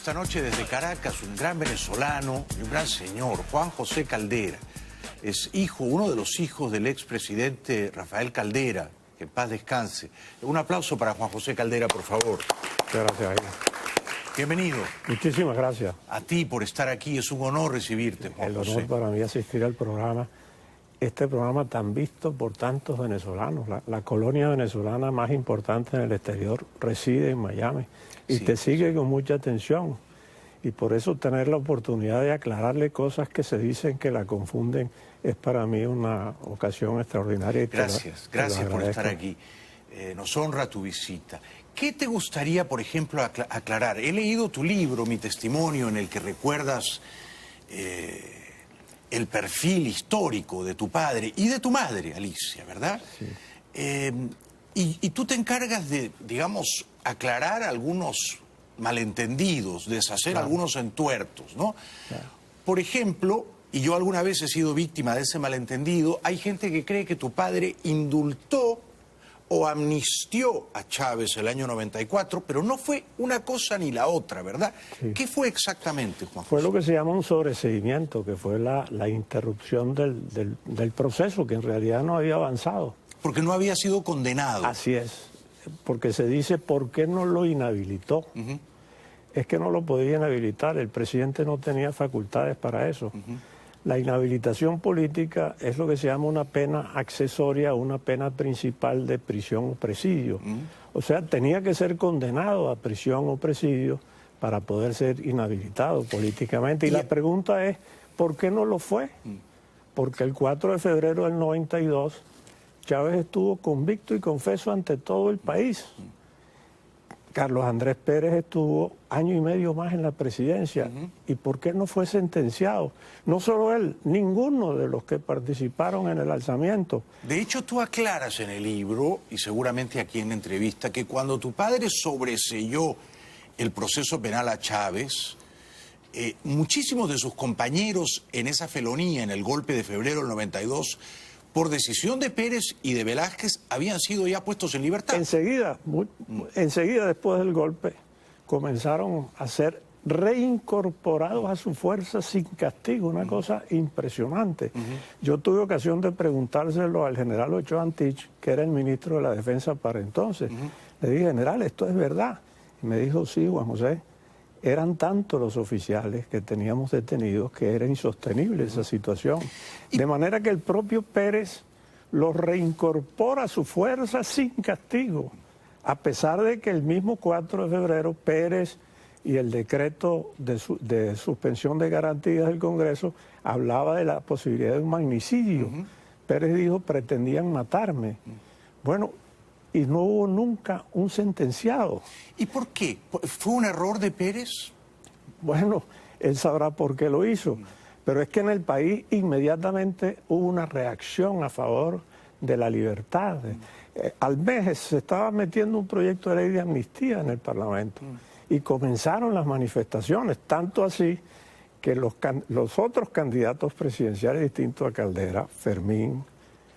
esta noche desde Caracas un gran venezolano y un gran señor, Juan José Caldera. Es uno de los hijos del expresidente Rafael Caldera, que en paz descanse. Un aplauso para Juan José Caldera, por favor. Muchas gracias, Jaime. Bienvenido. Muchísimas gracias. A ti por estar aquí, es un honor recibirte, Juan José. El honor para mí asistir al programa, este programa tan visto por tantos venezolanos. La colonia venezolana más importante en el exterior reside en Miami y Sí, te sigue con mucha atención. Y por eso tener la oportunidad de aclararle cosas que se dicen que la confunden es para mí una ocasión extraordinaria. Y gracias por estar aquí. Nos honra tu visita. ¿Qué te gustaría, por ejemplo, aclarar? He leído tu libro, Mi Testimonio, en el que recuerdas el perfil histórico de tu padre y de tu madre, Alicia, ¿verdad? Sí. Y tú te encargas de, digamos, aclarar algunos malentendidos, deshacer algunos entuertos, ¿no? Claro. Por ejemplo, y yo alguna vez he sido víctima de ese malentendido, hay gente que cree que tu padre indultó o amnistió a Chávez el año 94, pero no fue una cosa ni la otra, ¿verdad? Sí. ¿Qué fue exactamente, Juan José? Fue lo que se llama un sobreseimiento, que fue la interrupción del proceso, que en realidad no había avanzado. Porque no había sido condenado. Así es, porque se dice, ¿por qué no lo inhabilitó? Es que no lo podía inhabilitar, el presidente no tenía facultades para eso. La inhabilitación política es lo que se llama una pena accesoria a una pena principal de prisión o presidio. O sea, tenía que ser condenado a prisión o presidio para poder ser inhabilitado políticamente. Y la pregunta es, ¿por qué no lo fue? Porque el 4 de febrero del 92, Chávez estuvo convicto y confeso ante todo el país. Carlos Andrés Pérez estuvo año y medio más en la presidencia. ¿Y por qué no fue sentenciado? No solo él, ninguno de los que participaron en el alzamiento. De hecho, tú aclaras en el libro, y seguramente aquí en la entrevista, que cuando tu padre sobreseyó el proceso penal a Chávez, muchísimos de sus compañeros en esa felonía, en el golpe de febrero del 92, por decisión de Pérez y de Velázquez, habían sido ya puestos en libertad. Enseguida después del golpe, comenzaron a ser reincorporados a su fuerza sin castigo, una cosa impresionante. Yo tuve ocasión de preguntárselo al general Ochoa Antich, que era el ministro de la Defensa para entonces. Le dije, general, ¿esto es verdad? Y me dijo, sí, Juan José. Eran tantos los oficiales que teníamos detenidos que era insostenible esa situación. De manera que el propio Pérez los reincorpora a su fuerza sin castigo, a pesar de que el mismo 4 de febrero Pérez y el decreto de suspensión de garantías del Congreso hablaba de la posibilidad de un magnicidio. Pérez dijo, pretendían matarme. Bueno, y no hubo nunca un sentenciado. ¿Y por qué? ¿Fue un error de Pérez? Bueno, él sabrá por qué lo hizo, pero es que en el país inmediatamente hubo una reacción a favor de la libertad. Al mes se estaba metiendo un proyecto de ley de amnistía en el Parlamento y comenzaron las manifestaciones, tanto así que los otros candidatos presidenciales distintos a Caldera, Fermín,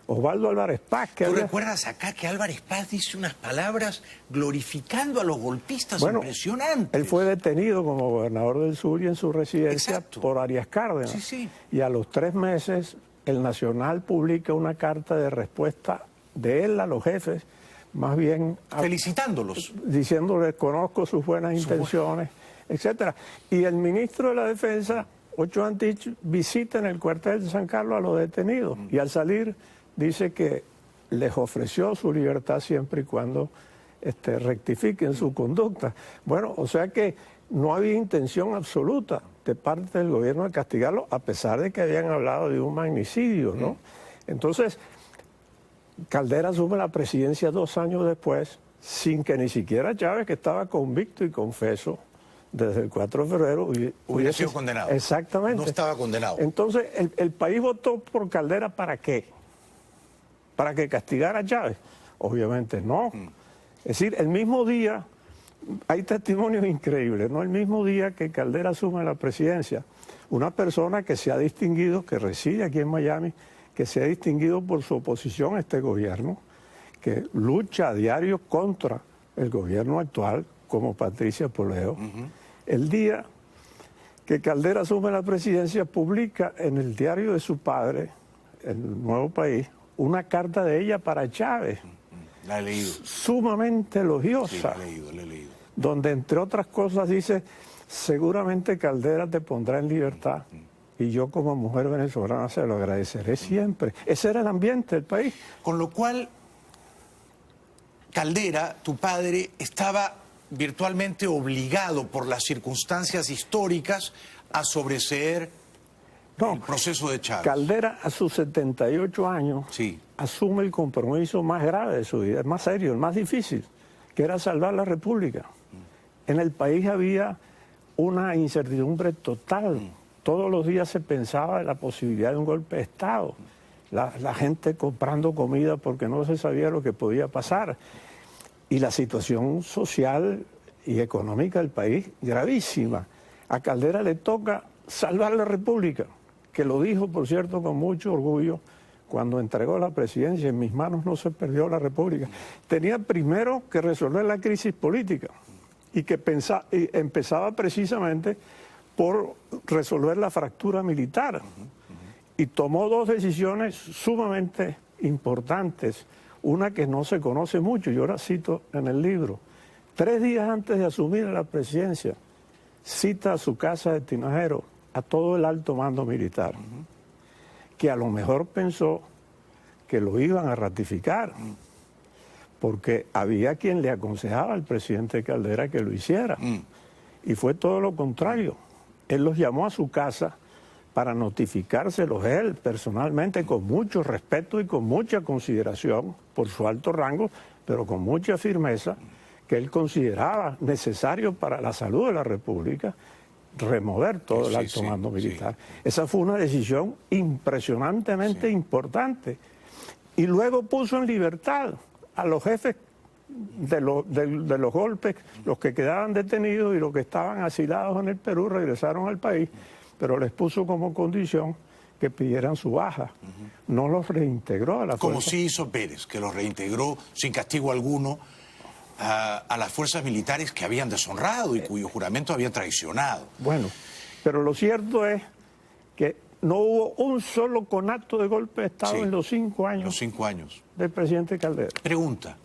Osvaldo Álvarez Paz... ¿Tú recuerdas acá que Álvarez Paz dice unas palabras glorificando a los golpistas impresionantes? Él fue detenido como gobernador del sur y en su residencia por Arias Cárdenas. Y a los 3 meses el Nacional publica una carta de respuesta de él a los jefes, más bien... felicitándolos. Diciéndoles, conozco sus buenas intenciones, etcétera. Y el ministro de la Defensa, Ochoa Antich, visita en el cuartel de San Carlos a los detenidos y al salir dice que les ofreció su libertad siempre y cuando rectifiquen su conducta. Bueno, o sea que no había intención absoluta de parte del gobierno de castigarlo, a pesar de que habían hablado de un magnicidio, ¿no? Entonces, Caldera asume la presidencia 2 años después, sin que ni siquiera Chávez, que estaba convicto y confeso desde el 4 de febrero, hubiera sido condenado. Exactamente. No estaba condenado. Entonces, el país votó por Caldera, ¿para qué? ¿Para que castigara a Chávez? Obviamente no. Es decir, el mismo día, hay testimonios increíbles, ¿no? El mismo día que Caldera asume la presidencia, una persona que se ha distinguido, que reside aquí en Miami, que se ha distinguido por su oposición a este gobierno, que lucha a diario contra el gobierno actual, como Patricia Poleo, El día que Caldera asume la presidencia, publica en el diario de su padre, El Nuevo País, una carta de ella para Chávez. La he leído. Sumamente elogiosa. Sí, la he leído. Donde, entre otras cosas, dice: seguramente Caldera te pondrá en libertad y yo, como mujer venezolana, se lo agradeceré siempre. Ese era el ambiente del país. Con lo cual, Caldera, tu padre, estaba virtualmente obligado por las circunstancias históricas a sobreseer el proceso de Chávez. Caldera, a sus 78 años, sí, asume el compromiso más grave de su vida, el más serio, el más difícil, que era salvar la República. En el país había una incertidumbre total. Todos los días se pensaba en la posibilidad de un golpe de Estado. La gente comprando comida porque no se sabía lo que podía pasar. Y la situación social y económica del país gravísima. A Caldera le toca salvar la República, que lo dijo, por cierto, con mucho orgullo cuando entregó la presidencia. En mis manos no se perdió la República. Tenía primero que resolver la crisis política y que empezaba precisamente por resolver la fractura militar. Y tomó dos decisiones sumamente importantes. Una que no se conoce mucho, yo la cito en el libro. 3 días antes de asumir la presidencia, cita a su casa de Tinajero a todo el alto mando militar, que a lo mejor pensó que lo iban a ratificar, porque había quien le aconsejaba al presidente Caldera que lo hiciera. Y fue todo lo contrario. Él los llamó a su casa para notificárselos él personalmente, con mucho respeto y con mucha consideración por su alto rango, pero con mucha firmeza, que él consideraba necesario para la salud de la República remover todo el alto mando militar. Esa fue una decisión impresionantemente importante. Y luego puso en libertad a los jefes de los golpes, los que quedaban detenidos y los que estaban asilados en el Perú, regresaron al país, pero les puso como condición que pidieran su baja. No los reintegró a la fuerza. Como sí hizo Pérez, que los reintegró sin castigo alguno a las fuerzas militares que habían deshonrado y cuyo juramento había traicionado. Bueno, pero lo cierto es que no hubo un solo conato de golpe de Estado en los 5 años. Los 5 años. Del presidente Caldera. Pregunta,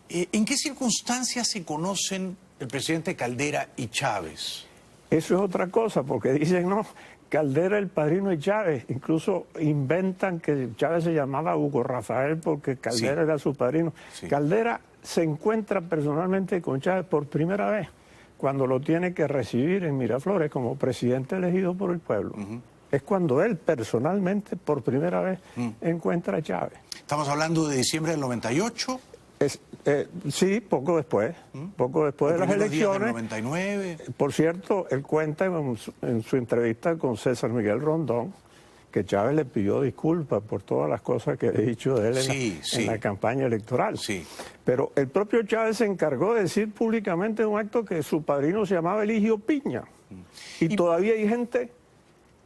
¿en qué circunstancias se conocen el presidente Caldera y Chávez? Eso es otra cosa, porque dicen, no, Caldera el padrino de Chávez. Incluso inventan que Chávez se llamaba Hugo Rafael porque Caldera era su padrino. Caldera se encuentra personalmente con Chávez por primera vez cuando lo tiene que recibir en Miraflores como presidente elegido por el pueblo. Es cuando él personalmente por primera vez encuentra a Chávez. ¿Estamos hablando de diciembre del 98? Sí, poco después de las elecciones. Del 99. Por cierto, él cuenta en su entrevista con César Miguel Rondón que Chávez le pidió disculpas por todas las cosas que he dicho de él en la campaña electoral. Pero el propio Chávez se encargó de decir públicamente en un acto que su padrino se llamaba Eligio Piña. Y todavía hay gente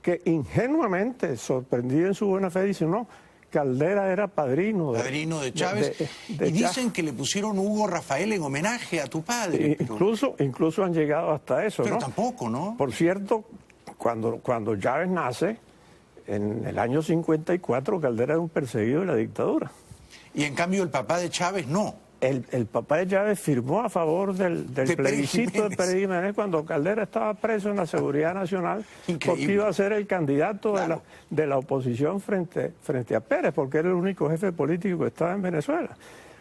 que ingenuamente, sorprendida en su buena fe, dice, no, Caldera era padrino de Chávez. Y dicen que le pusieron Hugo Rafael en homenaje a tu padre. Incluso han llegado hasta eso, pero ¿no? Tampoco, ¿no? Por cierto, cuando Chávez nace, en el año 54, Caldera era un perseguido de la dictadura. Y en cambio el papá de Chávez no. El papá de Chávez firmó a favor del plebiscito de Pérez Jiménez cuando Caldera estaba preso en la Seguridad Nacional. Porque iba a ser el candidato de la oposición frente a Pérez, porque era el único jefe político que estaba en Venezuela.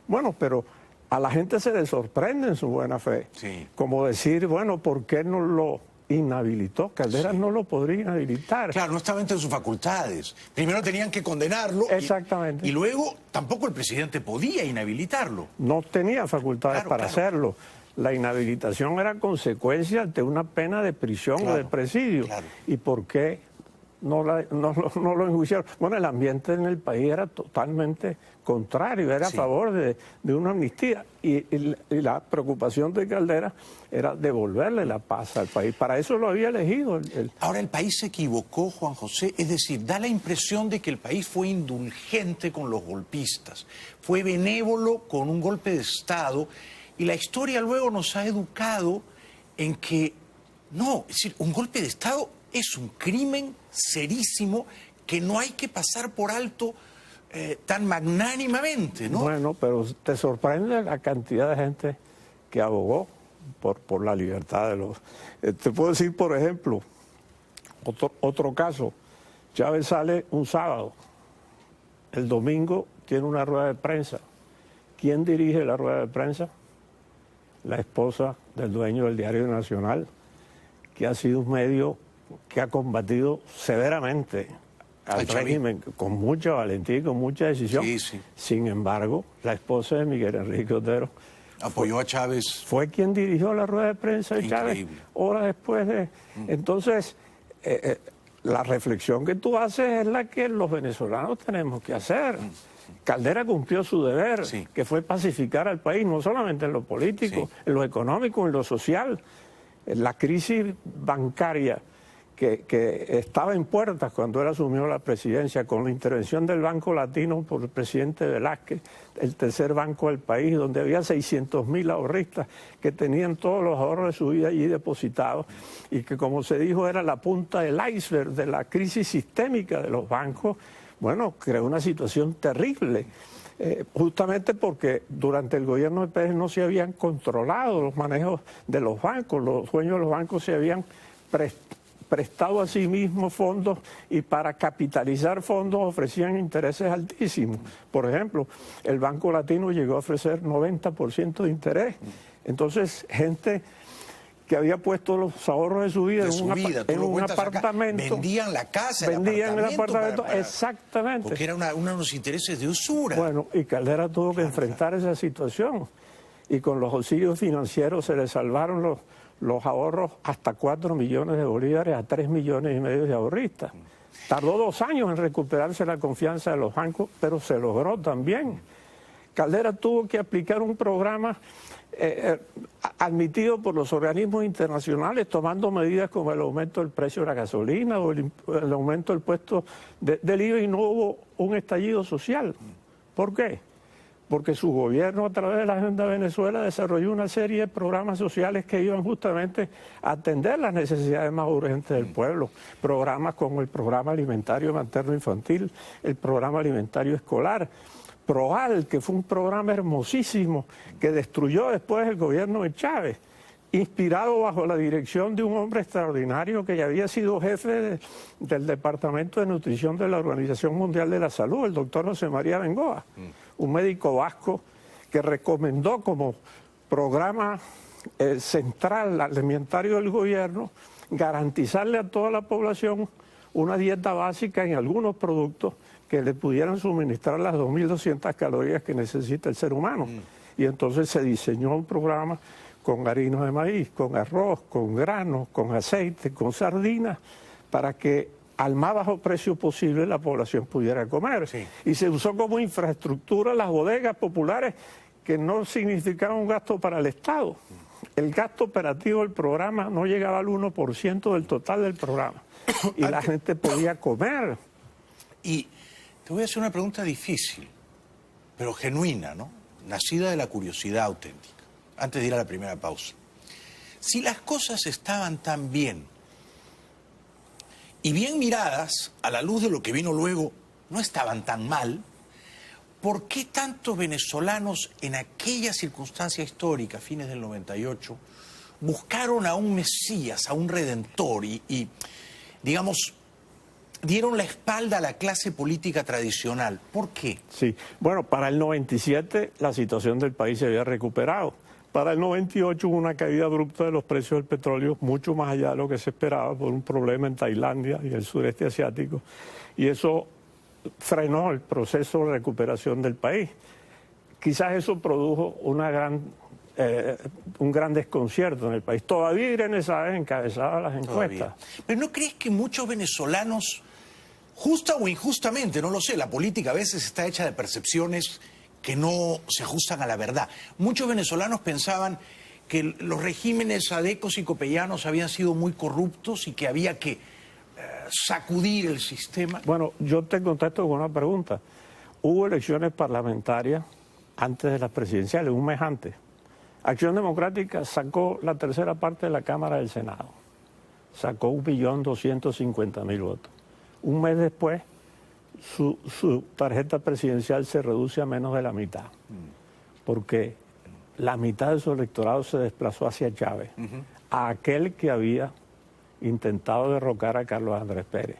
Bueno, pero a la gente se le sorprende en su buena fe. Como decir, bueno, ¿por qué no lo inhabilitó? Caldera no lo podría inhabilitar. Claro, no estaba entre sus facultades. Primero tenían que condenarlo. Exactamente. Y luego tampoco el presidente podía inhabilitarlo. No tenía facultades para hacerlo. La inhabilitación era consecuencia de una pena de prisión o de presidio. ¿Y por qué no lo enjuiciaron? Bueno, el ambiente en el país era totalmente contrario, era a favor de una amnistía. Y la preocupación de Caldera era devolverle la paz al país. Para eso lo había elegido. Ahora, el país se equivocó, Juan José. Es decir, da la impresión de que el país fue indulgente con los golpistas, fue benévolo con un golpe de Estado, y la historia luego nos ha educado en que No, es decir, un golpe de Estado es un crimen serísimo que no hay que pasar por alto tan magnánimamente, ¿no? Bueno, pero te sorprende la cantidad de gente que abogó por la libertad de los... te puedo decir, por ejemplo, otro caso. Chávez sale un sábado, el domingo tiene una rueda de prensa. ¿Quién dirige la rueda de prensa? La esposa del dueño del Diario Nacional, que ha sido un medio que ha combatido severamente al régimen con mucha valentía y con mucha decisión. Sí, sí. Sin embargo, la esposa de Miguel Enrique Otero apoyó a Chávez. Fue quien dirigió la rueda de prensa de Chávez horas después de... Entonces, la reflexión que tú haces es la que los venezolanos tenemos que hacer. Caldera cumplió su deber, sí, que fue pacificar al país, no solamente en lo político, sí, en lo económico, en lo social. La crisis bancaria que estaba en puertas cuando él asumió la presidencia, con la intervención del Banco Latino por el presidente Velázquez, el tercer banco del país, donde había 600.000 ahorristas que tenían todos los ahorros de su vida allí depositados y que, como se dijo, era la punta del iceberg de la crisis sistémica de los bancos. Bueno, creó una situación terrible, justamente porque durante el gobierno de Pérez no se habían controlado los manejos de los bancos, los dueños de los bancos se habían prestado a sí mismos fondos y para capitalizar fondos ofrecían intereses altísimos. Por ejemplo, el Banco Latino llegó a ofrecer 90% de interés. Entonces, gente que había puesto los ahorros de su vida en un apartamento. Acá. Vendían la casa, vendían el apartamento, exactamente. Porque eran unos intereses de usura. Bueno, y Caldera tuvo que enfrentar esa situación. Y con los auxilios financieros se le salvaron los ahorros hasta 4 millones de bolívares a 3,5 millones de ahorristas. Tardó 2 años en recuperarse la confianza de los bancos, pero se logró también. Caldera tuvo que aplicar un programa admitido por los organismos internacionales, tomando medidas como el aumento del precio de la gasolina o el aumento del impuesto del IVA, y no hubo un estallido social. ¿Por qué? Porque su gobierno, a través de la Agenda Venezuela, desarrolló una serie de programas sociales que iban justamente a atender las necesidades más urgentes del pueblo. Programas como el Programa Alimentario Materno Infantil, el Programa Alimentario Escolar, PROAL, que fue un programa hermosísimo que destruyó después el gobierno de Chávez, inspirado bajo la dirección de un hombre extraordinario que ya había sido jefe del Departamento de Nutrición de la Organización Mundial de la Salud, el doctor José María Bengoa, un médico vasco que recomendó como programa central alimentario del gobierno garantizarle a toda la población una dieta básica en algunos productos que le pudieran suministrar las 2.200 calorías que necesita el ser humano. Y entonces se diseñó un programa con harinas de maíz, con arroz, con granos, con aceite, con sardinas, para que al más bajo precio posible la población pudiera comer. Sí. Y se usó como infraestructura las bodegas populares, que no significaban un gasto para el Estado. El gasto operativo del programa no llegaba al 1% del total del programa. Y la gente podía comer. Y te voy a hacer una pregunta difícil, pero genuina, ¿no? Nacida de la curiosidad auténtica, antes de ir a la primera pausa. Si las cosas estaban tan bien, y bien miradas, a la luz de lo que vino luego, no estaban tan mal, ¿por qué tantos venezolanos en aquella circunstancia histórica, fines del 98, buscaron a un Mesías, a un Redentor y digamos, dieron la espalda a la clase política tradicional? ¿Por qué? Sí, bueno, para el 97 la situación del país se había recuperado. Para el 98 hubo una caída abrupta de los precios del petróleo, mucho más allá de lo que se esperaba por un problema en Tailandia y el sureste asiático, y eso frenó el proceso de recuperación del país. Quizás eso produjo un gran desconcierto en el país. Todavía Irene Sáez encabezaba las encuestas. Pero ¿no crees que muchos venezolanos, justa o injustamente, no lo sé, la política a veces está hecha de percepciones que no se ajustan a la verdad? Muchos venezolanos pensaban que los regímenes adecos y copellanos habían sido muy corruptos y que había que sacudir el sistema. Bueno, yo te contesto con una pregunta. Hubo elecciones parlamentarias antes de las presidenciales, un mes antes. Acción Democrática sacó la tercera parte de la Cámara del Senado. sacó 1.250.000 votos. Un mes después, su tarjeta presidencial se reduce a menos de la mitad, porque la mitad de su electorado se desplazó hacia Chávez, a aquel que había intentado derrocar a Carlos Andrés Pérez,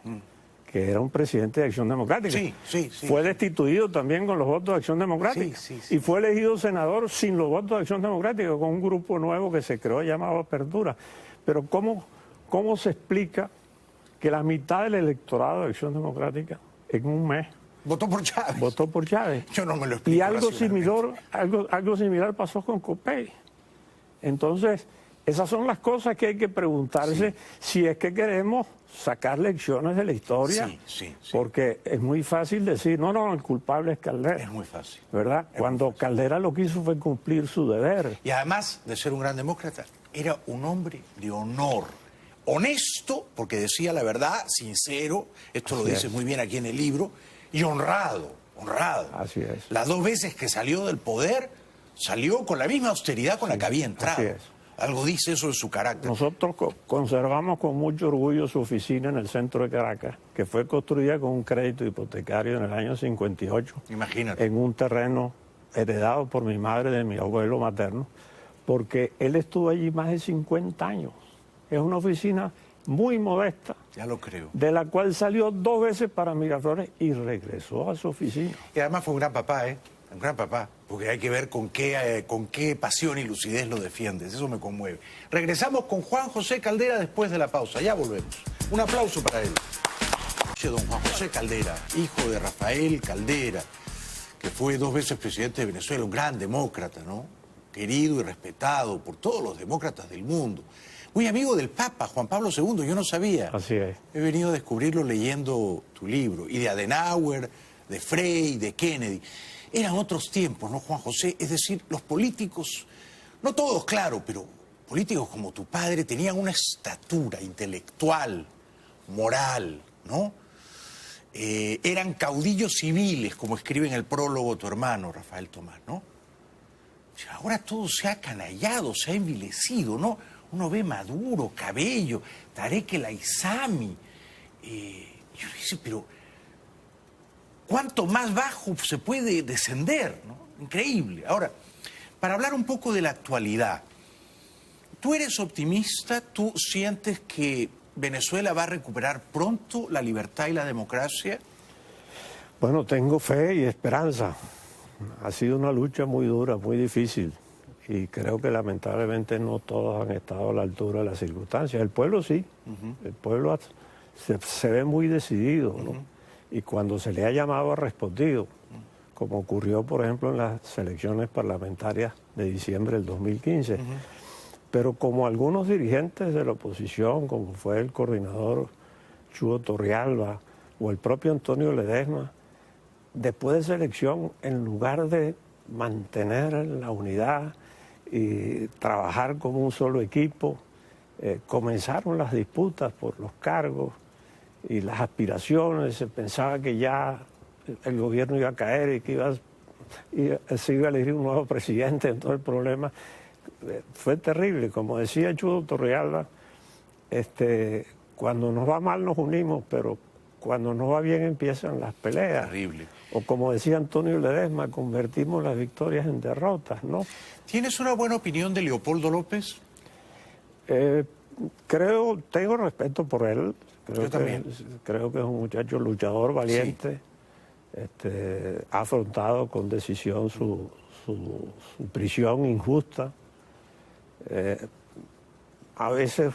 que era un presidente de Acción Democrática. Sí. Fue destituido también con los votos de Acción Democrática. Sí. Y fue elegido senador sin los votos de Acción Democrática, con un grupo nuevo que se creó llamado Apertura. Pero ¿cómo se explica que la mitad del electorado de Acción Democrática en un mes votó por Chávez? Votó por Chávez. Yo no me lo explico. Y algo similar pasó con Copey. Entonces, esas son las cosas que hay que preguntarse si es que queremos sacar lecciones de la historia. Sí. Porque es muy fácil decir, no, el culpable es Caldera. Es muy fácil. ¿Verdad? Cuando Caldera lo que hizo fue cumplir su deber. Y además de ser un gran demócrata, era un hombre de honor. Honesto, porque decía la verdad, sincero, esto lo dice muy bien aquí en el libro, y honrado. Así es. Las 2 veces que salió del poder, salió con la misma austeridad con la que había entrado. Así es. Algo dice eso de su carácter. Nosotros conservamos con mucho orgullo su oficina en el centro de Caracas, que fue construida con un crédito hipotecario en el año 58. Imagínate. En un terreno heredado por mi madre de mi abuelo materno, porque él estuvo allí más de 50 años. Es una oficina muy modesta. Ya lo creo. De la cual salió 2 veces para Miraflores y regresó a su oficina. Y además fue un gran papá, un gran papá, porque hay que ver con qué pasión y lucidez lo defiendes. Eso me conmueve. Regresamos con Juan José Caldera después de la pausa. Ya volvemos. Un aplauso para él. Don Juan José Caldera, hijo de Rafael Caldera, que fue 2 veces presidente de Venezuela, un gran demócrata, ¿no? Querido y respetado por todos los demócratas del mundo. Muy amigo del Papa, Juan Pablo II, yo no sabía. Así es. He venido a descubrirlo leyendo tu libro, y de Adenauer, de Frey, de Kennedy. Eran otros tiempos, ¿no, Juan José? Es decir, los políticos, no todos, claro, pero políticos como tu padre tenían una estatura intelectual, moral, ¿no? Eran caudillos civiles, como escribe en el prólogo tu hermano, Rafael Tomás, ¿no? Ahora todo se ha canallado, se ha envilecido, ¿no? Uno ve Maduro, Cabello, Tarek El Aissami. Yo dice, pero ¿cuánto más bajo se puede descender, ¿no? Increíble. Ahora, para hablar un poco de la actualidad, ¿tú eres optimista? ¿Tú sientes que Venezuela va a recuperar pronto la libertad y la democracia? Bueno, tengo fe y esperanza. Ha sido una lucha muy dura, muy difícil. Y creo que lamentablemente no todos han estado a la altura de las circunstancias. El pueblo sí. El pueblo se ve muy decidido, ¿no? Y cuando se le ha llamado ha respondido, como ocurrió, por ejemplo, en las elecciones parlamentarias de diciembre del 2015. Pero como algunos dirigentes de la oposición, como fue el coordinador Chugo Torrealba o el propio Antonio Ledesma, después de esa elección, en lugar de mantener la unidad y trabajar como un solo equipo, comenzaron las disputas por los cargos y las aspiraciones. Se pensaba que ya el gobierno iba a caer y que se iba a elegir un nuevo presidente. Entonces el problema fue terrible. Como decía Chugo Torrealba, cuando nos va mal nos unimos, pero cuando nos va bien empiezan las peleas. Terrible. O como decía Antonio Ledesma, convertimos las victorias en derrotas, ¿no? ¿Tienes una buena opinión de Leopoldo López? Tengo respeto por él. Yo también. Creo que es un muchacho luchador, valiente. Sí. Ha afrontado con decisión su prisión injusta. A veces,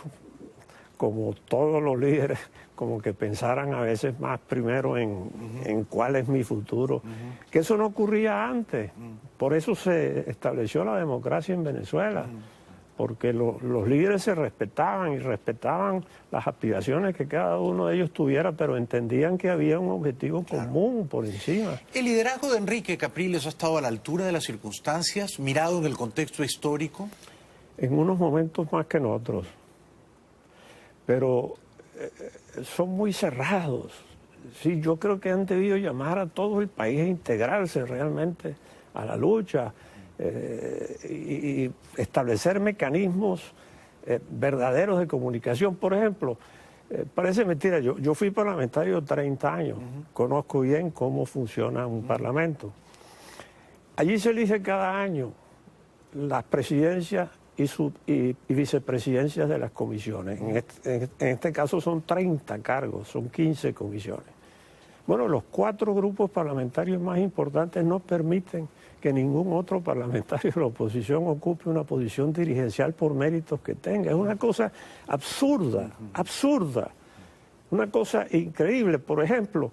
como todos los líderes, como que pensaran a veces más primero en cuál es mi futuro, que eso no ocurría antes. Por eso se estableció la democracia en Venezuela, porque los líderes se respetaban y respetaban las aspiraciones que cada uno de ellos tuviera, pero entendían que había un objetivo común por encima. ¿El liderazgo de Enrique Capriles ha estado a la altura de las circunstancias, mirado en el contexto histórico? En unos momentos más que en otros, pero son muy cerrados. Sí, yo creo que han debido llamar a todo el país a integrarse realmente a la lucha y establecer mecanismos verdaderos de comunicación. Por ejemplo, parece mentira, yo fui parlamentario 30 años, conozco bien cómo funciona un parlamento. Allí se elige cada año las presidencias y vicepresidencias de las comisiones. En este caso son 30 cargos, son 15 comisiones. Bueno, los 4 grupos parlamentarios más importantes no permiten que ningún otro parlamentario de la oposición ocupe una posición dirigencial por méritos que tenga. Es una cosa absurda, absurda, una cosa increíble. Por ejemplo,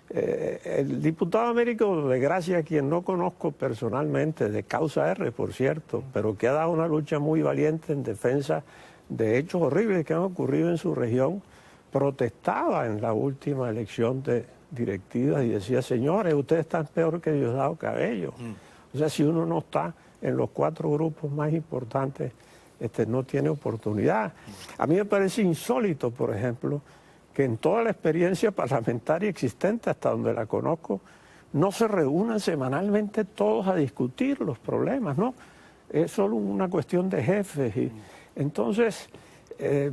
el diputado Américo de Gracia, a quien no conozco personalmente, de causa R, por cierto, pero que ha dado una lucha muy valiente en defensa de hechos horribles que han ocurrido en su región, protestaba en la última elección de directivas y decía: señores, ustedes están peor que Diosdado Cabello. O sea, si uno no está en los 4 grupos más importantes, no tiene oportunidad. A mí me parece insólito, por ejemplo, que en toda la experiencia parlamentaria existente, hasta donde la conozco, no se reúnan semanalmente todos a discutir los problemas, ¿no? Es solo una cuestión de jefes. Y entonces,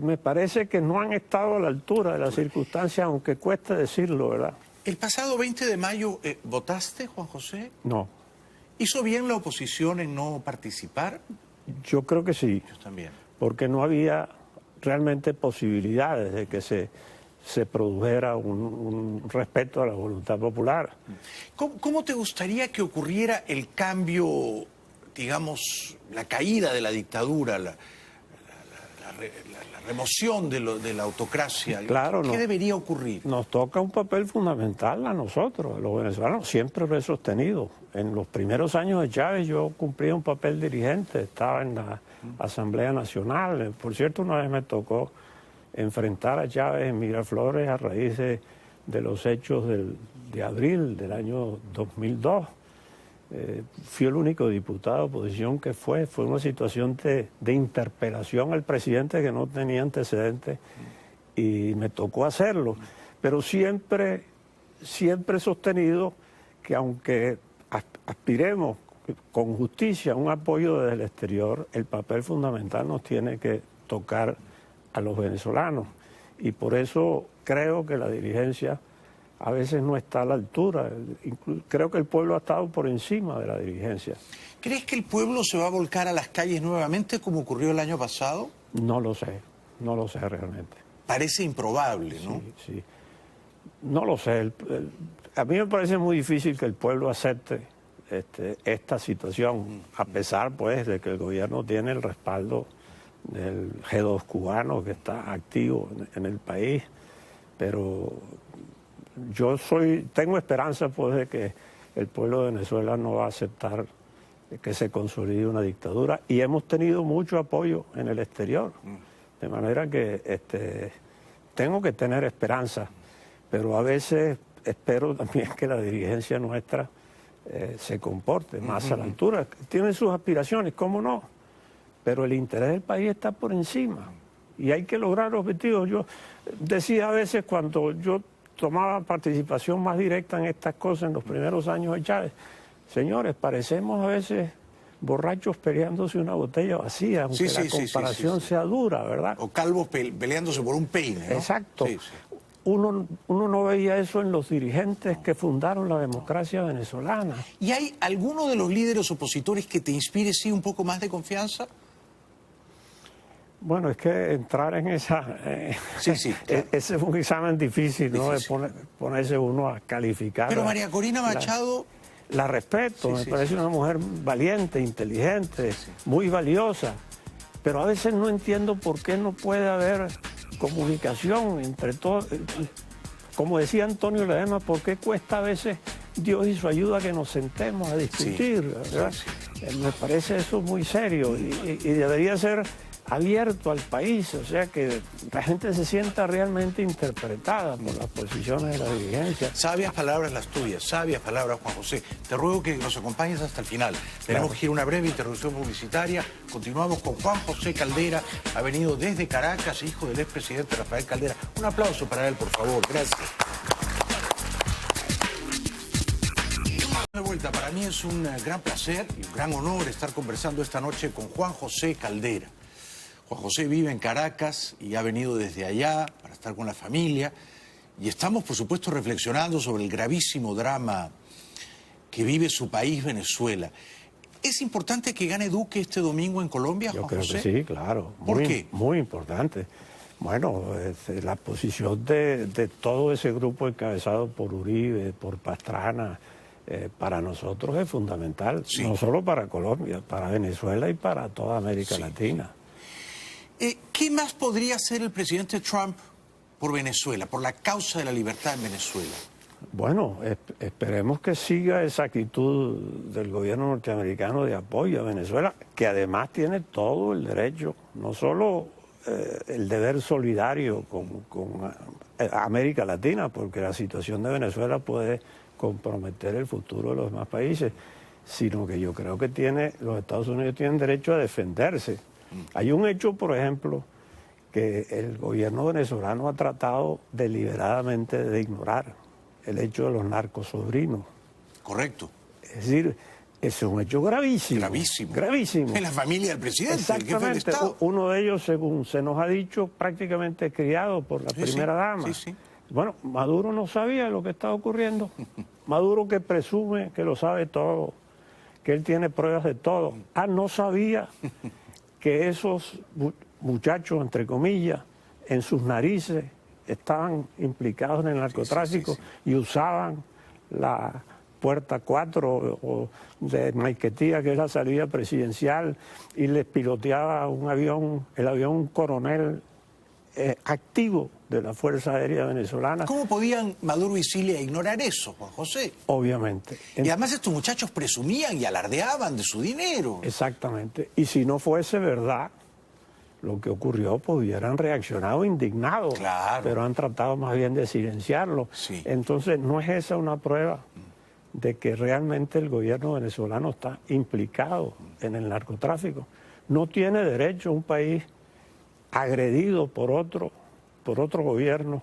me parece que no han estado a la altura de las circunstancias, aunque cueste decirlo, ¿verdad? El pasado 20 de mayo, ¿votaste, Juan José? No. ¿Hizo bien la oposición en no participar? Yo creo que sí. Yo también. Porque no había realmente posibilidades de que se produjera un respeto a la voluntad popular. ¿Cómo te gustaría que ocurriera el cambio, digamos, la caída de la dictadura, la remoción de la autocracia? Claro, ¿Qué debería ocurrir? Nos toca un papel fundamental a nosotros, a los venezolanos. Siempre lo he sostenido. En los primeros años de Chávez yo cumplía un papel dirigente, estaba en la Asamblea Nacional. Por cierto, una vez me tocó enfrentar a Chávez en Miraflores a raíz de los hechos de abril del año 2002. Fui el único diputado de oposición que fue una situación de interpelación al presidente que no tenía antecedentes y me tocó hacerlo. Pero siempre he sostenido que aunque aspiremos con justicia a un apoyo desde el exterior, el papel fundamental nos tiene que tocar a los venezolanos. Y por eso creo que la dirigencia a veces no está a la altura. Creo que el pueblo ha estado por encima de la dirigencia. ¿Crees que el pueblo se va a volcar a las calles nuevamente como ocurrió el año pasado? No lo sé realmente. Parece improbable, ¿no? Sí, sí. No lo sé. A mí me parece muy difícil que el pueblo acepte esta situación, a pesar pues de que el gobierno tiene el respaldo del G2 cubano que está activo en el país, pero yo tengo esperanza pues de que el pueblo de Venezuela no va a aceptar que se consolide una dictadura, y hemos tenido mucho apoyo en el exterior, de manera que tengo que tener esperanza, pero a veces espero también que la dirigencia nuestra se comporte más a la altura. Tienen sus aspiraciones, ¿cómo no? Pero el interés del país está por encima y hay que lograr objetivos. Yo decía a veces, cuando yo tomaba participación más directa en estas cosas en los primeros años de Chávez: señores, parecemos a veces borrachos peleándose una botella vacía, aunque la comparación sea dura, ¿verdad? O calvos peleándose por un peine, ¿no? Exacto. Uno no veía eso en los dirigentes que fundaron la democracia venezolana. ¿Y hay alguno de los líderes opositores que te inspire, sí, un poco más de confianza? Bueno, es que entrar en esa... claro. Ese es un examen difícil, ¿no? De ponerse uno a calificar. Pero María Corina Machado... La respeto, me parece una mujer valiente, inteligente, muy valiosa. Pero a veces no entiendo por qué no puede haber comunicación entre todos. Como decía Antonio Ledesma, ¿por qué cuesta a veces Dios y su ayuda que nos sentemos a discutir? ¿Verdad? Me parece eso muy serio y debería ser abierto al país, o sea, que la gente se sienta realmente interpretada por las posiciones de la dirigencia. Sabias palabras las tuyas, sabias palabras, Juan José. Te ruego que nos acompañes hasta el final. Tenemos que ir a una breve interrupción publicitaria. Continuamos con Juan José Caldera. Ha venido desde Caracas, hijo del expresidente Rafael Caldera. Un aplauso para él, por favor. Gracias. De vuelta, para mí es un gran placer y un gran honor estar conversando esta noche con Juan José Caldera. Juan José vive en Caracas y ha venido desde allá para estar con la familia. Y estamos, por supuesto, reflexionando sobre el gravísimo drama que vive su país, Venezuela. ¿Es importante que gane Duque este domingo en Colombia, Juan José? Yo creo que sí, claro. ¿Por qué? Muy importante. Bueno, la posición de todo ese grupo encabezado por Uribe, por Pastrana, para nosotros es fundamental. Sí. No solo para Colombia, para Venezuela y para toda América Latina. ¿Qué más podría hacer el presidente Trump por Venezuela, por la causa de la libertad en Venezuela? Bueno, esperemos que siga esa actitud del gobierno norteamericano de apoyo a Venezuela, que además tiene todo el derecho, no solo el deber solidario con América Latina, porque la situación de Venezuela puede comprometer el futuro de los demás países, sino que yo creo que los Estados Unidos tienen derecho a defenderse. Hay un hecho, por ejemplo, que el gobierno venezolano ha tratado deliberadamente de ignorar, el hecho de los narcosobrinos. Correcto. Es decir, ese es un hecho gravísimo. Gravísimo. Gravísimo. En la familia del presidente, Exactamente. el jefe del Estado. Uno de ellos, según se nos ha dicho, prácticamente criado por la primera dama. Sí, sí. Bueno, Maduro no sabía lo que estaba ocurriendo. Maduro, que presume que lo sabe todo, que él tiene pruebas de todo. No sabía que esos muchachos, entre comillas, en sus narices estaban implicados en el narcotráfico y usaban la puerta 4 o de Maiquetía, que es la salida presidencial, y les piloteaba un avión, el avión coronel activo de la Fuerza Aérea Venezolana. ¿Cómo podían Maduro y Cilia ignorar eso, Juan José? Obviamente. Y además estos muchachos presumían y alardeaban de su dinero. Exactamente. Y si no fuese verdad lo que ocurrió, pues hubieran reaccionado indignados. Claro. Pero han tratado más bien de silenciarlo. Sí. Entonces, ¿no es esa una prueba de que realmente el gobierno venezolano está implicado en el narcotráfico? No tiene derecho un país agredido por otro gobierno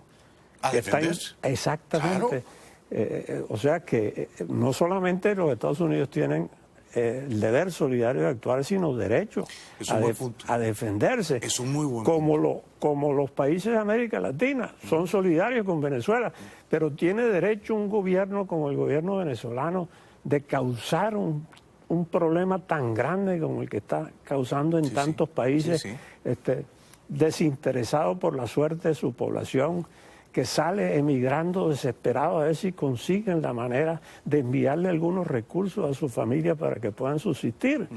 ¿A que está defenderse? Exactamente. Claro. O sea que no solamente los Estados Unidos tienen el deber solidario de actuar, sino derecho Es un buen punto. a defenderse. Es un muy buen como los países de América Latina son solidarios con Venezuela, pero tiene derecho un gobierno como el gobierno venezolano de causar un problema tan grande como el que está causando en tantos países, desinteresado por la suerte de su población, que sale emigrando desesperado a ver si consiguen la manera de enviarle algunos recursos a su familia para que puedan subsistir.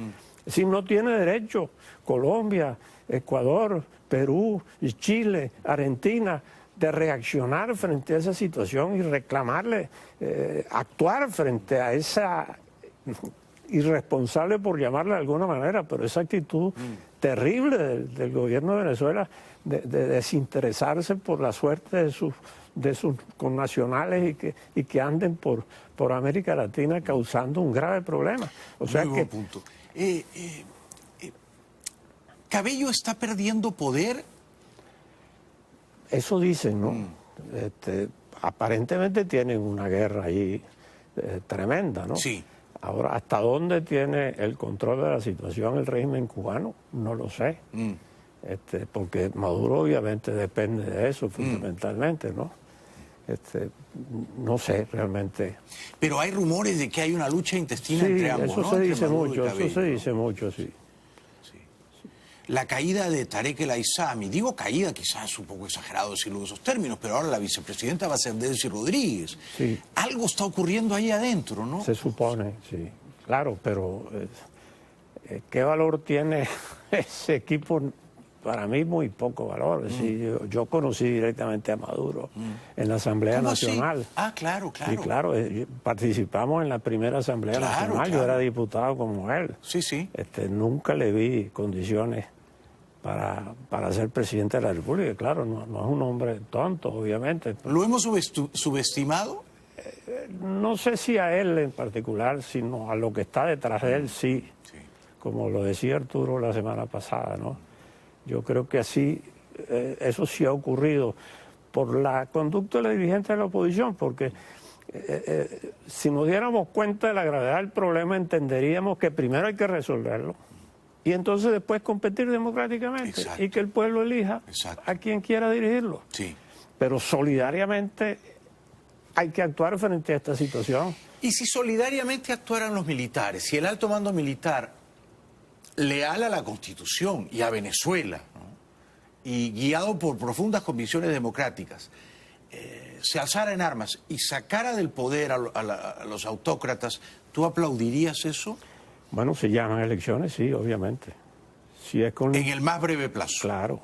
Si no tiene derecho Colombia, Ecuador, Perú, Chile, Argentina, de reaccionar frente a esa situación y reclamarle, actuar frente a esa irresponsable, por llamarla de alguna manera, pero esa actitud terrible del gobierno de Venezuela de desinteresarse por la suerte de sus connacionales y que anden por América Latina causando un grave problema. O sea Muy buen punto. ¿Cabello está perdiendo poder? Eso dicen, ¿no? Aparentemente tienen una guerra ahí tremenda, ¿no? Sí. Ahora, ¿hasta dónde tiene el control de la situación el régimen cubano? No lo sé. Porque Maduro obviamente depende de eso fundamentalmente, ¿no? No sé realmente. Pero hay rumores de que hay una lucha intestina entre ambos, eso ¿no? se Entre dice Maduro y mucho, eso Cabello, se ¿no? dice mucho, sí. La caída de Tarek El Aissami, digo caída, quizás es un poco exagerado decirlo en esos términos, pero ahora la vicepresidenta va a ser Delcy Rodríguez. Sí. Algo está ocurriendo ahí adentro, ¿no? Se supone, sí. Claro, pero ¿qué valor tiene ese equipo? Para mí muy poco valor. Es decir, yo conocí directamente a Maduro en la Asamblea ¿Cómo así? Nacional. Ah, claro, claro. Sí, claro, participamos en la primera Asamblea Nacional, yo era diputado como él. Sí, sí. Nunca le vi condiciones para ser presidente de la República. Claro, no es un hombre tonto, obviamente. ¿Lo hemos subestimado? No sé si a él en particular, sino a lo que está detrás de él, sí. Como lo decía Arturo la semana pasada, ¿no? Yo creo que así, eso sí ha ocurrido por la conducta de la dirigente de la oposición, porque si nos diéramos cuenta de la gravedad del problema, entenderíamos que primero hay que resolverlo, y entonces después competir democráticamente. Exacto. Y que el pueblo elija Exacto. a quien quiera dirigirlo. Sí. Pero solidariamente hay que actuar frente a esta situación. Y si solidariamente actuaran los militares, si el alto mando militar, leal a la Constitución y a Venezuela, ¿no?, y guiado por profundas convicciones democráticas, se alzara en armas y sacara del poder a los autócratas, ¿tú aplaudirías eso? Bueno, si llaman elecciones, sí, obviamente. Si es con... En el más breve plazo. Claro,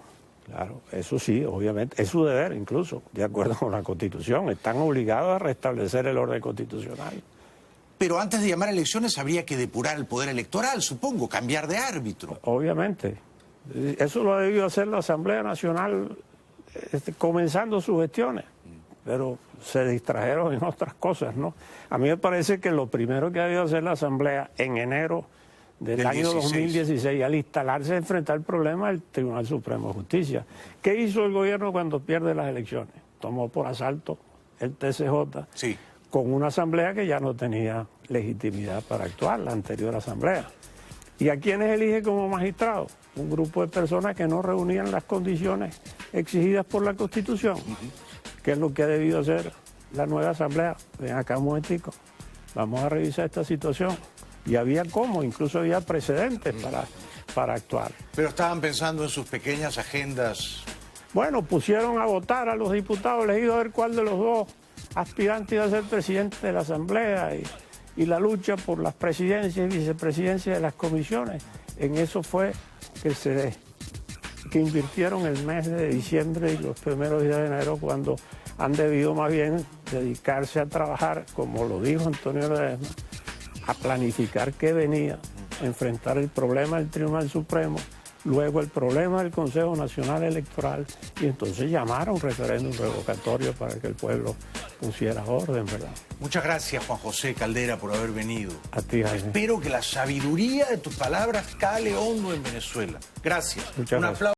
claro, eso sí, obviamente. Es su deber, incluso, de acuerdo con la Constitución. Están obligados a restablecer el orden constitucional. Pero antes de llamar a elecciones habría que depurar el poder electoral, supongo, cambiar de árbitro. Obviamente. Eso lo ha debido hacer la Asamblea Nacional comenzando sus gestiones, pero se distrajeron en otras cosas, ¿no? A mí me parece que lo primero que ha debido hacer la Asamblea en enero del año 2016, al instalarse a enfrentar el problema del Tribunal Supremo de Justicia. ¿Qué hizo el gobierno cuando pierde las elecciones? Tomó por asalto el TCJ, Sí. con una asamblea que ya no tenía legitimidad para actuar, la anterior asamblea. ¿Y a quiénes elige como magistrados? Un grupo de personas que no reunían las condiciones exigidas por la Constitución. ¿Qué es lo que ha debido hacer la nueva asamblea? Ven acá un momentico, vamos a revisar esta situación. Y había cómo, incluso había precedentes para actuar. Pero estaban pensando en sus pequeñas agendas. Bueno, pusieron a votar a los diputados elegidos a ver cuál de los dos aspirantes iba a ser presidente de la Asamblea y la lucha por las presidencias y vicepresidencias de las comisiones. En eso fue que invirtieron el mes de diciembre y los primeros días de enero, cuando han debido más bien dedicarse a trabajar, como lo dijo Antonio Ledesma, a planificar qué venía, enfrentar el problema del Tribunal Supremo, luego el problema del Consejo Nacional Electoral, y entonces llamar a un referéndum revocatorio para que el pueblo pusiera orden, ¿verdad? Muchas gracias, Juan José Caldera, por haber venido. A ti, Jaime. Espero que la sabiduría de tus palabras cale hondo en Venezuela. Gracias. Muchas gracias. Aplauso.